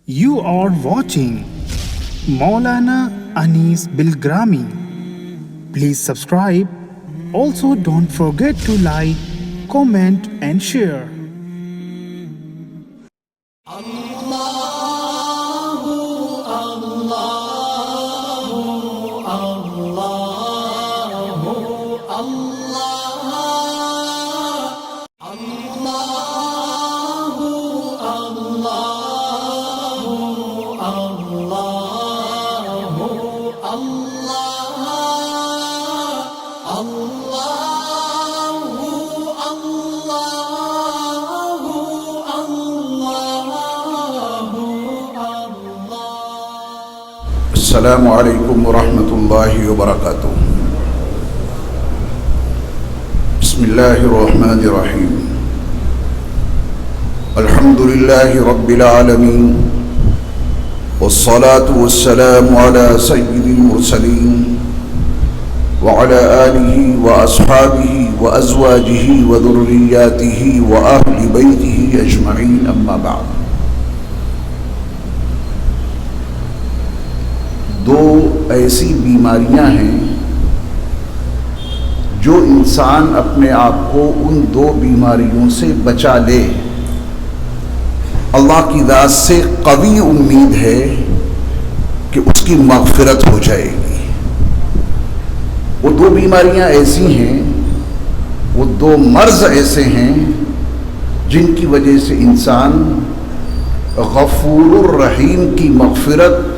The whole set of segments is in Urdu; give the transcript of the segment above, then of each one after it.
You are watching Maulana Anis Bilgrami. Please subscribe. Also don't forget to like, comment and share. السلام علیکم ورحمۃ اللہ وبرکاتہ. بسم اللہ الرحمن الرحیم. الحمد للہ رب العالمین والصلاة والسلام علی سید المرسلین وعلى آلہ واصحابہ وازواجہ وذریاتہ واہل بیتہ اجمعین. اما بعد. دو ایسی بیماریاں ہیں جو انسان اپنے آپ کو ان دو بیماریوں سے بچا لے، اللہ کی ذات سے قوی امید ہے کہ اس کی مغفرت ہو جائے گی. وہ دو بیماریاں ایسی ہیں، وہ دو مرض ایسے ہیں جن کی وجہ سے انسان غفور الرحیم کی مغفرت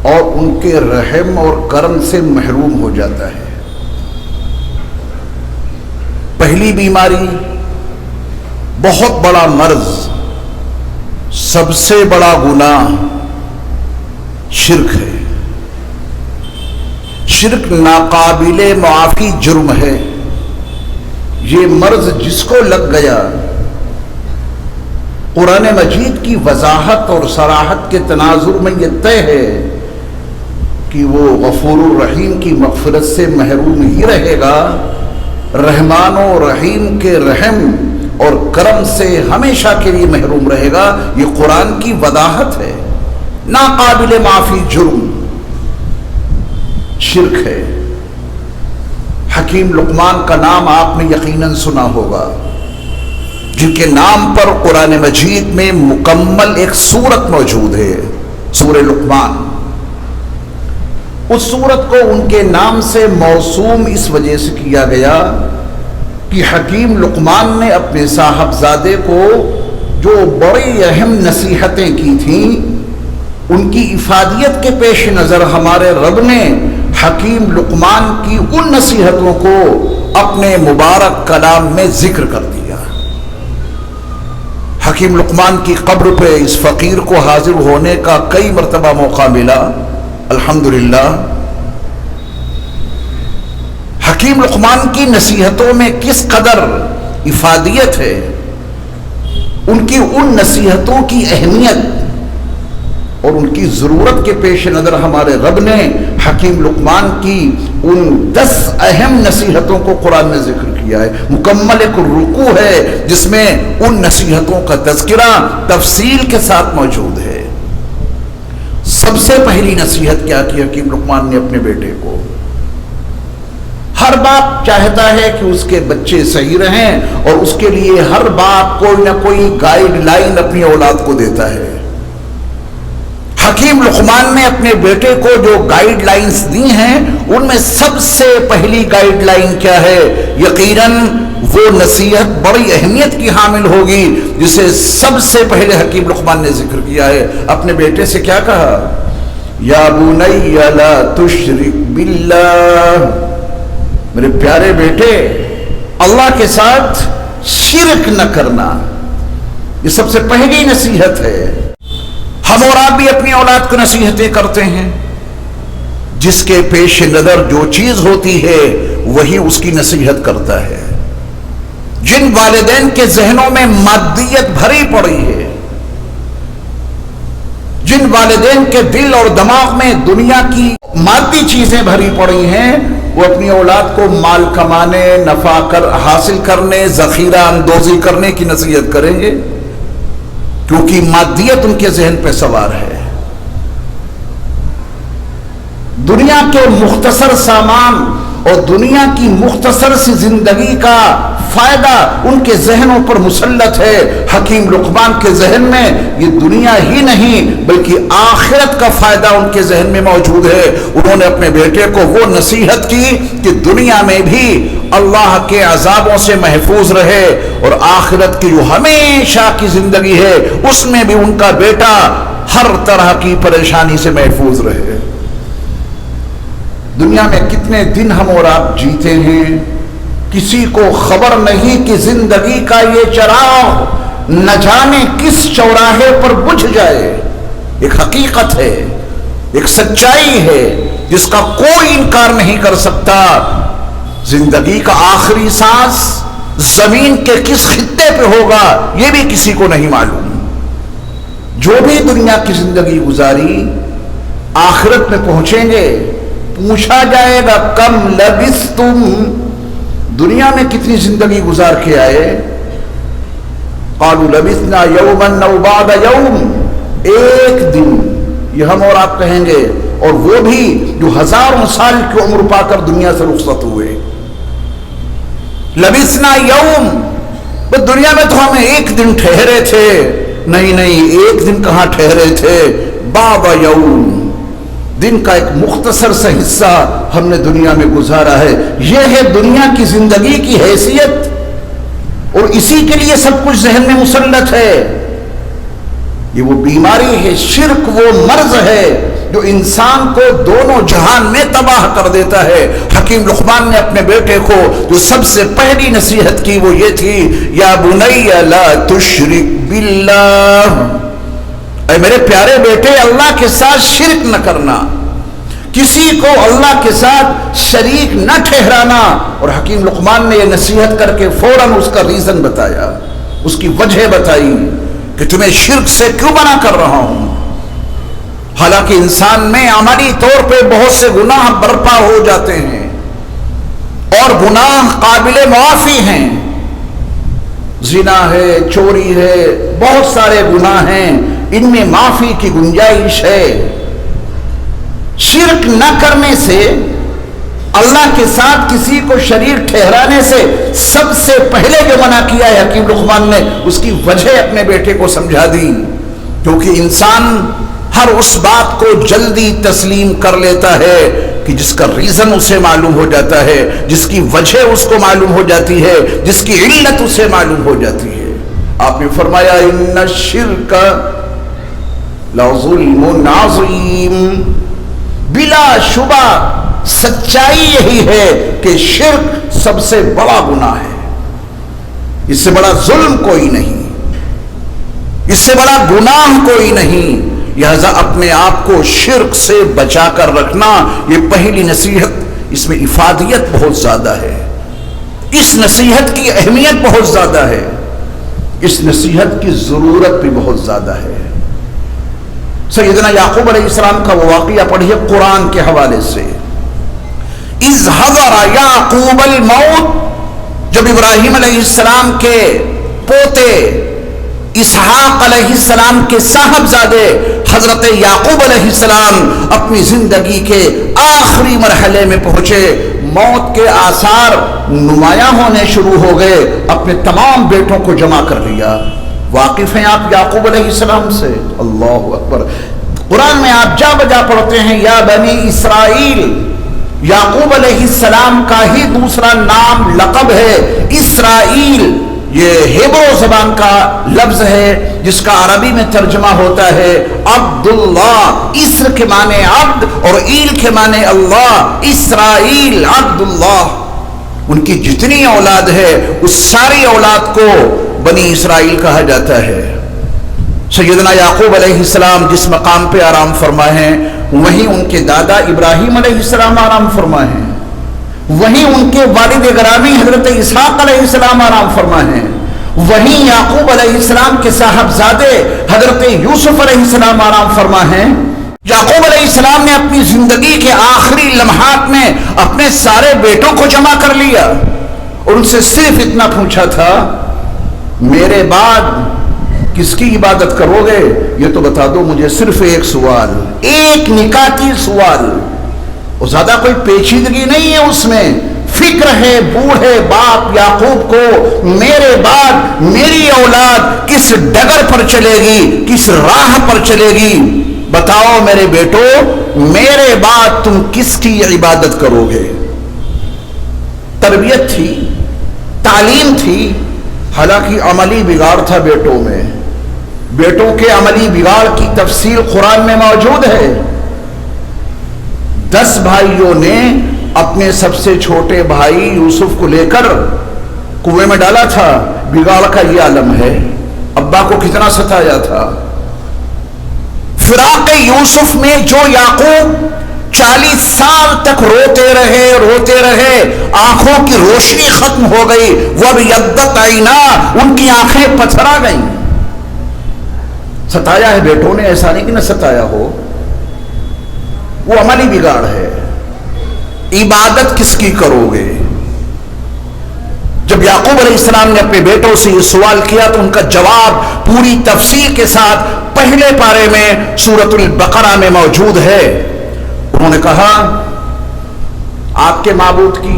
اور ان کے رحم اور کرم سے محروم ہو جاتا ہے. پہلی بیماری، بہت بڑا مرض، سب سے بڑا گناہ شرک ہے. شرک ناقابل معافی جرم ہے. یہ مرض جس کو لگ گیا، قرآن مجید کی وضاحت اور صراحت کے تناظر میں یہ طے ہے کہ وہ غفور الرحیم کی مغفرت سے محروم ہی رہے گا، رحمان و رحیم کے رحم اور کرم سے ہمیشہ کے لیے محروم رہے گا. یہ قرآن کی وضاحت ہے. ناقابل معافی جرم شرک ہے. حکیم لقمان کا نام آپ نے یقیناً سنا ہوگا، جن کے نام پر قرآن مجید میں مکمل ایک سورت موجود ہے، سورہ لقمان. اس سورت کو ان کے نام سے موسوم اس وجہ سے کیا گیا کہ حکیم لقمان نے اپنے صاحبزادے کو جو بڑی اہم نصیحتیں کی تھیں، ان کی افادیت کے پیش نظر ہمارے رب نے حکیم لقمان کی ان نصیحتوں کو اپنے مبارک کلام میں ذکر کر دیا. حکیم لقمان کی قبر پہ اس فقیر کو حاضر ہونے کا کئی مرتبہ موقع ملا. الحمدللہ حکیم لقمان کی نصیحتوں میں کس قدر افادیت ہے، ان کی ان نصیحتوں کی اہمیت اور ان کی ضرورت کے پیش نظر ہمارے رب نے حکیم لقمان کی ان 10 اہم نصیحتوں کو قرآن میں ذکر کیا ہے. مکمل ایک رکوع ہے جس میں ان نصیحتوں کا تذکرہ تفصیل کے ساتھ موجود ہے. سب سے پہلی نصیحت کیا کی حکیم لقمان نے اپنے بیٹے کو؟ ہر باپ چاہتا ہے کہ اس کے بچے صحیح رہیں اور اس کے لیے ہر باپ کوئی نہ کوئی گائیڈ لائن اپنی اولاد کو دیتا ہے. حکیم لقمان نے اپنے بیٹے کو جو گائیڈ لائنز دی ہیں، ان میں سب سے پہلی گائیڈ لائن کیا ہے؟ یقیناً وہ نصیحت بڑی اہمیت کی حامل ہوگی جسے سب سے پہلے حکیم لقمان نے ذکر کیا ہے. اپنے بیٹے سے کیا کہا؟ یا بنی لا تشرک باللہ، میرے پیارے بیٹے اللہ کے ساتھ شرک نہ کرنا. یہ سب سے پہلی نصیحت ہے. ہم اور آپ بھی اپنی اولاد کو نصیحتیں کرتے ہیں، جس کے پیش نظر جو چیز ہوتی ہے وہی اس کی نصیحت کرتا ہے. جن والدین کے ذہنوں میں مادیت بھری پڑی ہے، جن والدین کے دل اور دماغ میں دنیا کی مادی چیزیں بھری پڑی ہیں، وہ اپنی اولاد کو مال کمانے، نفع حاصل کرنے، ذخیرہ اندوزی کرنے کی نصیحت کریں گے. کیونکہ مادیت ان کے ذہن پہ سوار ہے. دنیا کے مختصر سامان اور دنیا کی مختصر سی زندگی کا فائدہ ان کے ذہنوں پر مسلط ہے. حکیم لقمان کے ذہن میں یہ دنیا ہی نہیں بلکہ آخرت کا فائدہ ان کے ذہن میں موجود ہے. انہوں نے اپنے بیٹے کو وہ نصیحت کی کہ دنیا میں بھی اللہ کے عذابوں سے محفوظ رہے اور آخرت کی جو ہمیشہ کی زندگی ہے اس میں بھی ان کا بیٹا ہر طرح کی پریشانی سے محفوظ رہے. دنیا میں کتنے دن ہم اور آپ جیتے ہیں کسی کو خبر نہیں کہ زندگی کا یہ چراغ نہ جانے کس چوراہے پر بجھ جائے. ایک حقیقت ہے, ایک سچائی ہے جس کا کوئی انکار نہیں کر سکتا. زندگی کا آخری سانس زمین کے کس خطے پہ ہوگا یہ بھی کسی کو نہیں معلوم. جو بھی دنیا کی زندگی گزاری آخرت میں پہنچیں گے پوچھا جائے گا کم لبثتم, دنیا میں کتنی زندگی گزار کے آئے؟ قالوا لبثنا یوما او بعض یوم, ایک دن یہ ہم اور آپ کہیں گے, اور وہ بھی جو ہزاروں سال کی عمر پا کر دنیا سے رخصت ہوئے. لبثنا یوم, بس دنیا میں تو ہم ایک دن ٹھہرے تھے. نہیں ایک دن کہاں ٹھہرے تھے, بعض یوم, دن کا ایک مختصر سا حصہ ہم نے دنیا میں گزارا ہے. یہ ہے دنیا کی زندگی کی حیثیت, اور اسی کے لیے سب کچھ ذہن میں مسلط ہے. یہ وہ بیماری ہے, شرک وہ مرض ہے جو انسان کو دونوں جہان میں تباہ کر دیتا ہے. حکیم لقمان نے اپنے بیٹے کو جو سب سے پہلی نصیحت کی وہ یہ تھی, یا بنی لا تشرک باللہ, اے میرے پیارے بیٹے اللہ کے ساتھ شرک نہ کرنا, کسی کو اللہ کے ساتھ شریک نہ ٹھہرانا. اور حکیم لقمان نے یہ نصیحت کر کے فوراً اس کا ریزن بتایا, اس کی وجہ بتائی کہ تمہیں شرک سے کیوں منع کر رہا ہوں. حالانکہ انسان میں عملی طور پہ بہت سے گناہ برپا ہو جاتے ہیں اور گناہ قابل معافی ہیں. زنا ہے, چوری ہے, بہت سارے گناہ ہیں, ان میں معافی کی گنجائش ہے. شرک نہ کرنے سے, اللہ کے ساتھ کسی کو شریک ٹھہرانے سے سب سے پہلے جو منع کیا ہے حکیم لقمان نے, اس کی وجہ اپنے بیٹے کو سمجھا دی. کیونکہ انسان ہر اس بات کو جلدی تسلیم کر لیتا ہے کہ جس کا ریزن اسے معلوم ہو جاتا ہے, جس کی وجہ اس کو معلوم ہو جاتی ہے, جس کی علت اسے معلوم ہو جاتی ہے. آپ نے فرمایا ان الشرک لظلم عظیم, بلا شبہ سچائی یہی ہے کہ شرک سب سے بڑا گناہ ہے. اس سے بڑا ظلم کوئی نہیں, اس سے بڑا گناہ کوئی نہیں. لہذا اپنے آپ کو شرک سے بچا کر رکھنا یہ پہلی نصیحت. اس میں افادیت بہت زیادہ ہے, اس نصیحت کی اہمیت بہت زیادہ ہے, اس نصیحت کی ضرورت بھی بہت زیادہ ہے. سیدنا یعقوب علیہ السلام کا وہ واقعہ پڑھیے قرآن کے حوالے سے. اذ حضر یعقوب الموت, جب ابراہیم علیہ السلام کے پوتے اسحاق علیہ السلام کے صاحبزادے حضرت یعقوب علیہ السلام اپنی زندگی کے آخری مرحلے میں پہنچے, موت کے آثار نمایاں ہونے شروع ہو گئے, اپنے تمام بیٹوں کو جمع کر لیا. واقف ہیں آپ یعقوب علیہ السلام سے؟ اللہ اکبر. قرآن میں آپ جا بجا پڑھتے ہیں یا بنی اسرائیل. یعقوب علیہ السلام کا ہی دوسرا نام لقب ہے اسرائیل. یہ ہیبرو زبان کا لفظ ہے جس کا عربی میں ترجمہ ہوتا ہے عبداللہ. اسر کے معنی عبد اور ایل کے معنی اللہ. اسرائیل عبداللہ. ان کی جتنی اولاد ہے اس ساری اولاد کو بنی اسرائیل کہا جاتا ہے. سیدنا یعقوب علیہ السلام جس مقام پہ آرام فرما ہیں وہیں ان کے دادا ابراہیم علیہ السلام آرام فرما ہیں, وہیں ان کے والد گرامی حضرت اسحاق علیہ السلام آرام فرما ہیں, وہیں یعقوب علیہ السلام کے صاحبزادے حضرت یوسف علیہ السلام آرام فرما ہیں. یعقوب علیہ السلام نے اپنی زندگی کے آخری لمحات میں اپنے سارے بیٹوں کو جمع کر لیا اور ان سے صرف اتنا پوچھا تھا, میرے بعد کس کی عبادت کرو گے؟ یہ تو بتا دو مجھے صرف ایک سوال، ایک نکاتی سوال، اور زیادہ کوئی پیچیدگی نہیں ہے اس میں۔ فکر ہے بوڑھے باپ یعقوب کو، میرے بعد میری اولاد کس ڈگر پر چلے گی، کس راہ پر چلے گی؟ بتاؤ میرے بیٹو، میرے بعد تم کس کی عبادت کرو گے؟ تربیت تھی، تعلیم تھی، حالانکہ عملی بگاڑ تھا بیٹوں میں۔ بیٹوں کے عملی بگاڑ کی تفصیل قرآن میں موجود ہے۔ 10 بھائیوں نے اپنے سب سے چھوٹے بھائی یوسف کو لے کر کنویں میں ڈالا تھا۔ بگاڑ کا یہ عالم ہے، ابا کو کتنا ستایا تھا۔ فراق یوسف میں جو یعقوب 40 سال تک روتے رہے، آنکھوں کی روشنی ختم ہو گئی، وہ اب یدت عینا، ان کی آنکھیں پتھرا گئیں۔ ستایا ہے بیٹوں نے، ایسا نہیں کہ نہ ستایا ہو، وہ عملی بگاڑ ہے۔ عبادت کس کی کرو گے؟ جب یعقوب علیہ السلام نے اپنے بیٹوں سے یہ سوال کیا تو ان کا جواب پوری تفصیل کے ساتھ پہلے پارے میں سورۃ البقرہ میں موجود ہے۔ انہوں نے کہا آپ کے معبود کی،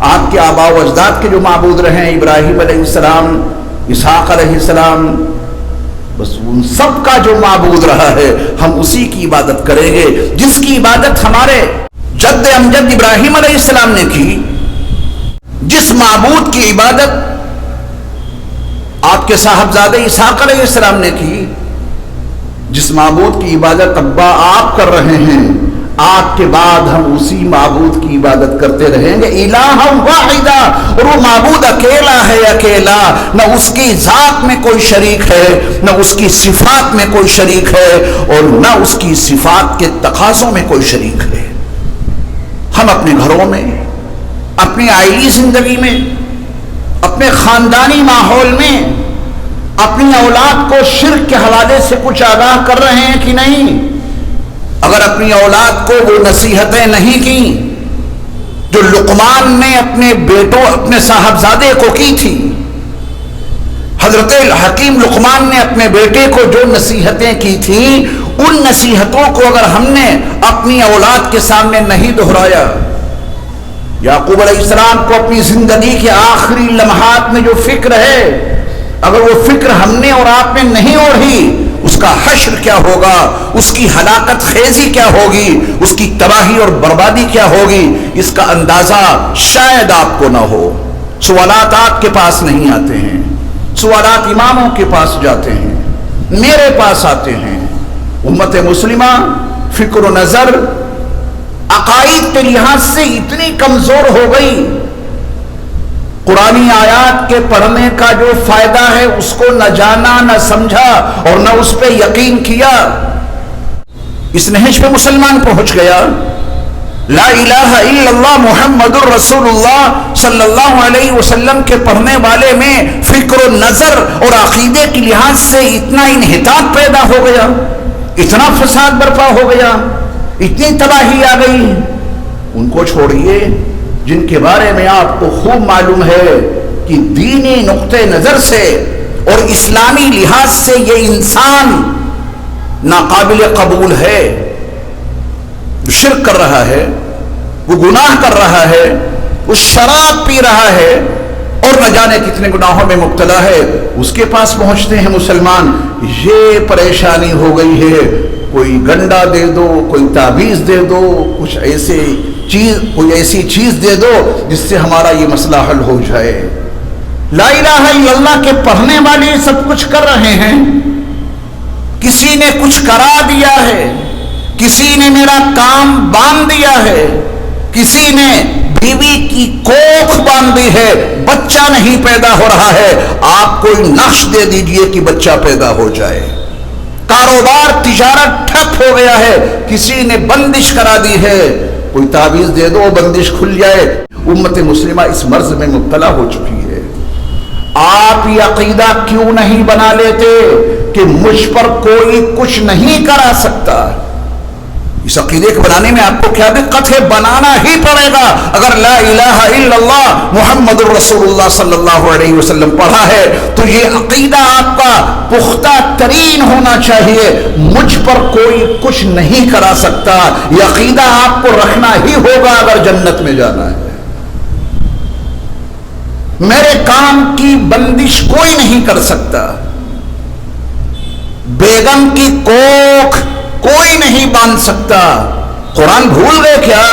آپ کے آباء و اجداد کے جو معبود رہے ہیں، ابراہیم علیہ السلام، اسحاق علیہ السلام، بس ان سب کا جو معبود رہا ہے ہم اسی کی عبادت کریں گے، جس کی عبادت ہمارے جد امجد ابراہیم علیہ السلام نے کی، جس معبود کی عبادت آپ کے صاحبزادے اسحاق علیہ السلام نے کی، جس معبود کی عبادت ابا آپ کر رہے ہیں، آپ کے بعد ہم اسی معبود کی عبادت کرتے رہیں گے۔ الہ واحدہ، اور وہ معبود اکیلا ہے، اکیلا، نہ اس کی ذات میں کوئی شریک ہے، نہ اس کی صفات میں کوئی شریک ہے، اور نہ اس کی صفات کے تقاضوں میں کوئی شریک ہے۔ ہم اپنے گھروں میں، اپنی عائلی زندگی میں، اپنے خاندانی ماحول میں اپنی اولاد کو شرک کے حوالے سے کچھ آگاہ کر رہے ہیں کہ نہیں؟ اگر اپنی اولاد کو وہ نصیحتیں نہیں کی جو لقمان نے اپنے بیٹوں، اپنے صاحبزادے کو کی تھی، حضرت حکیم لقمان نے اپنے بیٹے کو جو نصیحتیں کی تھیں، ان نصیحتوں کو اگر ہم نے اپنی اولاد کے سامنے نہیں دہرایا، یعقوب علیہ السلام کو اپنی زندگی کے آخری لمحات میں جو فکر ہے، اگر وہ فکر ہم نے اور آپ نے نہیں اوڑھی، اس کا حشر کیا ہوگا، اس کی ہلاکت خیزی کیا ہوگی، اس کی تباہی اور بربادی کیا ہوگی، اس کا اندازہ شاید آپ کو نہ ہو۔ سوالات آپ کے پاس نہیں آتے ہیں، سوالات اماموں کے پاس جاتے ہیں، میرے پاس آتے ہیں۔ امت مسلمہ فکر و نظر عقائد کے لحاظ سے اتنی کمزور ہو گئی، قرآنی آیات کے پڑھنے کا جو فائدہ ہے اس کو نہ جانا، نہ سمجھا، اور نہ اس پہ یقین کیا۔ اس نہج پہ مسلمان پہنچ گیا، لا الہ الا اللہ محمد الرسول اللہ صلی اللہ علیہ وسلم کے پڑھنے والے میں فکر و نظر اور عقیدے کے لحاظ سے اتنا انحطاط پیدا ہو گیا، اتنا فساد برپا ہو گیا، اتنی تباہی آ گئی۔ ان کو چھوڑیے جن کے بارے میں آپ کو خوب معلوم ہے کہ دینی نقطہ نظر سے اور اسلامی لحاظ سے یہ انسان ناقابل قبول ہے، وہ شرک کر رہا ہے، وہ گناہ کر رہا ہے، وہ شراب پی رہا ہے، اور نہ جانے کتنے گناہوں میں مبتلا ہے۔ اس کے پاس پہنچتے ہیں مسلمان، یہ پریشانی ہو گئی ہے، کوئی گنڈا دے دو، کوئی تعویذ دے دو، کوئی ایسی چیز دے دو جس سے ہمارا یہ مسئلہ حل ہو جائے۔ لا الہ الا اللہ کے پڑھنے والے سب کچھ کر رہے ہیں، کسی نے کچھ کرا دیا ہے، کسی نے میرا کام باندھ دیا ہے، کسی نے بیوی کی کوکھ باندھی ہے، بچہ نہیں پیدا ہو رہا ہے، آپ کوئی نقش دے دیجئے کہ بچہ پیدا ہو جائے۔ کاروبار تجارت ٹھپ ہو گیا ہے، کسی نے بندش کرا دی ہے، کوئی تعویذ دے دو بندش کھل جائے۔ امت مسلمہ اس مرض میں مبتلا ہو چکی ہے۔ آپ یہ عقیدہ کیوں نہیں بنا لیتے کہ مجھ پر کوئی کچھ نہیں کرا سکتا؟ اس عقیدے کو بنانے میں آپ کو کیا دقت ہے؟ بنانا ہی پڑے گا. اگر لا الہ الا اللہ محمد الرسول اللہ صلی اللہ علیہ وسلم پڑھا ہے تو یہ عقیدہ آپ کا پختہ ترین ہونا چاہیے. مجھ پر کوئی کچھ نہیں کرا سکتا، یہ عقیدہ آپ کو رکھنا ہی ہوگا اگر جنت میں جانا ہے. میرے کام کی بندش کوئی نہیں کر سکتا، بیگم کی کوکھ کوئی نہیں باندھ سکتا. قرآن بھول گئے کیا؟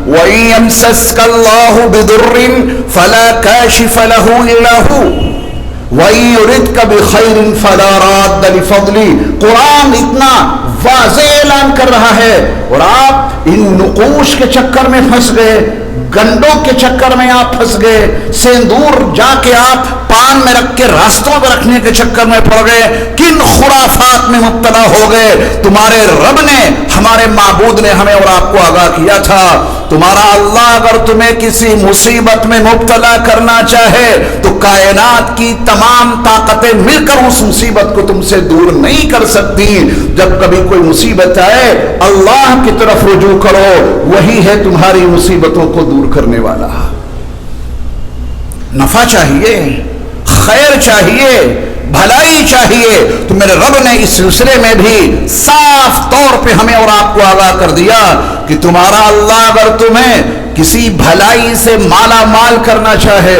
وَإِن يَمْسَسْكَ اللَّهُ بِضُرٍّ فَلَا كَاشِفَ لَهُ إِلَّا هُوَ وَإِن يُرِدْكَ بِخَيْرٍ فَلَا رَادَّ لِفَضْلِهِ. قرآن اتنا واضح اعلان کر رہا ہے اور آپ ان نقوش کے چکر میں پھنس گئے، گنڈوں کے چکر میں آپ پھنس گئے، سندور جا کے آپ پان میں رکھ کے راستوں پہ رکھنے کے چکر میں پڑ گئے، کن خرافات میں مبتلا ہو گئے. تمہارے رب نے، ہمارے معبود نے ہمیں اور آپ کو آگاہ کیا تھا، تمہارا اللہ اگر تمہیں کسی مصیبت میں مبتلا کرنا چاہے تو کائنات کی تمام طاقتیں مل کر اس مصیبت کو تم سے دور نہیں کر سکتی. جب کبھی کوئی مصیبت آئے اللہ کی طرف رجوع کرو، وہی ہے تمہاری مصیبتوں کو دور کرنے والا. نفع چاہیے، خیر چاہیے، بھلائی چاہیے تو میرے رب نے اس سلسلے میں بھی صاف طور پہ ہمیں اور آپ کو آگاہ کر دیا کہ تمہارا اللہ اگر تمہیں کسی بھلائی سے مالا مال کرنا چاہے،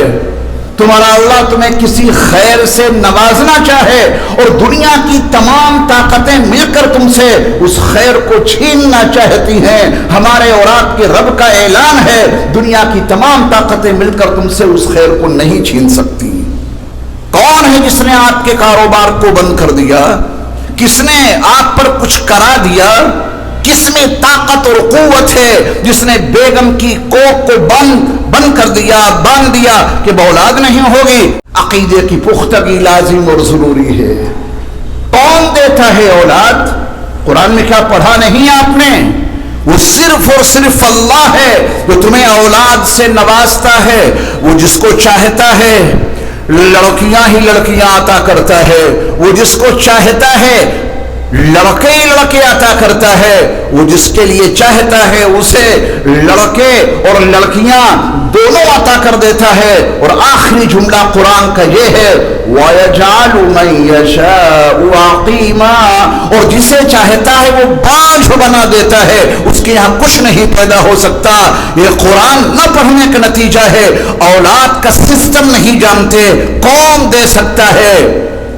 تمہارا اللہ تمہیں کسی خیر سے نوازنا چاہے اور دنیا کی تمام طاقتیں مل کر تم سے اس خیر کو چھیننا چاہتی ہیں، ہمارے اور آپ کے رب کا اعلان ہے دنیا کی تمام طاقتیں مل کر تم سے اس خیر کو نہیں چھین سکتی. کون ہے جس نے آپ کے کاروبار کو بند کر دیا؟ کس نے آپ پر کچھ کرا دیا؟ کس میں طاقت اور قوت ہے جس نے بیگم کی کوکھ کو بند کر دیا، باندھ دیا کہ اولاد نہیں ہوگی؟ عقیدے کی پختگی لازم اور ضروری ہے. کون دیتا ہے اولاد؟ قرآن میں کیا پڑھا نہیں آپ نے؟ وہ صرف اور صرف اللہ ہے جو تمہیں اولاد سے نوازتا ہے. وہ جس کو چاہتا ہے لڑکیاں ہی لڑکیاں عطا کرتا ہے، وہ جس کو چاہتا ہے لڑکے ہی لڑکے عطا کرتا ہے، وہ جس کے لیے چاہتا ہے اسے لڑکے اور لڑکیاں دونوں عطا کر دیتا ہے. اور آخری جملہ قرآن کا یہ ہے وَيَجْعَلُ مَن يَشَاءُ عَقِيمًا، اور جسے چاہتا ہے وہ بانجھ بنا دیتا ہے، اس کے یہاں کچھ نہیں پیدا ہو سکتا. یہ قرآن نہ پڑھنے کا نتیجہ ہے. اولاد کا سسٹم نہیں جانتے. کون دے سکتا ہے؟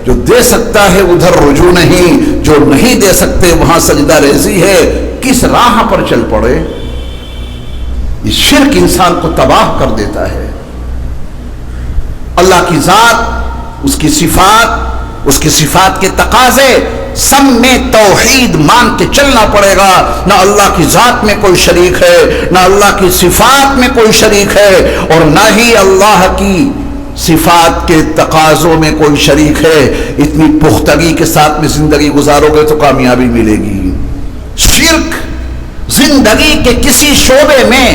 جو دے سکتا ہے ادھر رجوع نہیں، جو نہیں دے سکتے وہاں سجدہ ریزی ہے. کس راہ پر چل پڑے؟ یہ شرک انسان کو تباہ کر دیتا ہے. اللہ کی ذات، اس کی صفات کے تقاضے سب میں توحید مان کے چلنا پڑے گا. نہ اللہ کی ذات میں کوئی شریک ہے، نہ اللہ کی صفات میں کوئی شریک ہے، اور نہ ہی اللہ کی صفات کے تقاضوں میں کوئی شریک ہے. اتنی پختگی کے ساتھ میں زندگی گزارو گے تو کامیابی ملے گی. شرک زندگی کے کسی شعبے میں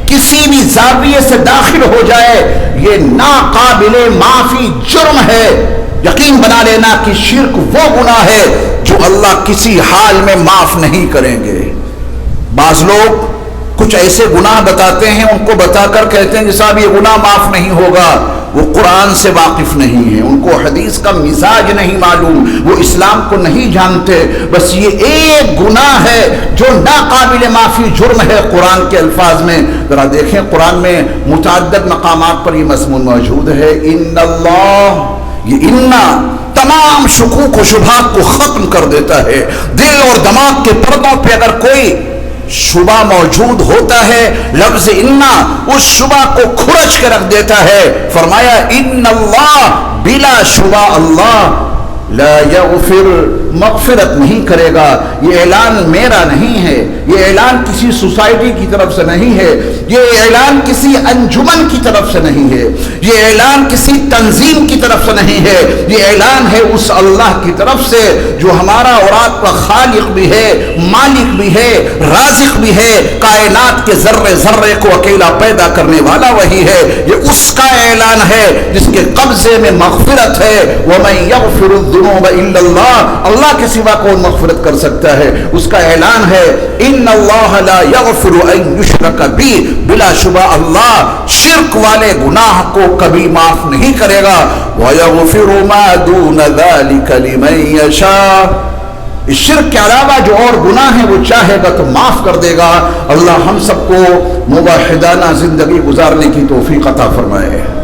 کسی بھی زاویے سے داخل ہو جائے یہ ناقابل معافی جرم ہے. یقین بنا لینا کہ شرک وہ گناہ ہے جو اللہ کسی حال میں معاف نہیں کریں گے. بعض لوگ کچھ ایسے گناہ بتاتے ہیں، ان کو بتا کر کہتے ہیں کہ صاحب یہ گناہ معاف نہیں ہوگا. وہ قرآن سے واقف نہیں ہیں، ان کو حدیث کا مزاج نہیں معلوم، وہ اسلام کو نہیں جانتے. بس یہ ایک گناہ ہے جو ناقابل معافی جرم ہے. قرآن کے الفاظ میں ذرا دیکھیں، قرآن میں متعدد مقامات پر یہ مضمون موجود ہے. ان اللہ، یہ انا تمام شکوک و شبہات کو ختم کر دیتا ہے. دل اور دماغ کے پردوں پہ اگر کوئی شبہ موجود ہوتا ہے، لفظ انا اس شبہ کو کھرچ کے رکھ دیتا ہے. فرمایا ان اللہ، بلا شبہ اللہ لا یغفر، مغفرت نہیں کرے گا. یہ اعلان میرا نہیں ہے، یہ اعلان کسی سوسائٹی کی طرف سے نہیں ہے، یہ اعلان کسی انجمن کی طرف سے نہیں ہے، یہ اعلان کسی تنظیم کی طرف سے نہیں ہے. یہ اعلان ہے اس اللہ کی طرف سے جو ہمارا اور آپ کا خالق بھی ہے، مالک بھی ہے، رازق بھی ہے. کائنات کے ذرے ذرے کو اکیلا پیدا کرنے والا وہی ہے. یہ اس کا اعلان ہے جس کے قبضے میں مغفرت ہے. وَمَن يَغْفِرُ الذُّنُوبَ إِلَّا اللَّهُ، اللہ کے سوا کون مغفرت کر سکتا ہے؟ اس کا اعلان ہے ان اللہ لا یغفر ان یشرک بی، بلا شبہ اللہ شرک والے گناہ کو کبھی معاف نہیں کرے گا، وَيَغْفِرُ مَا دُونَ ذَلِكَ لِمَن یشاء، اس شرک کے علاوہ جو اور گناہ ہیں وہ چاہے گا تو معاف کر دے گا۔ اللہ ہم سب کو موحدانہ زندگی گزارنے کی توفیق عطا فرمائے۔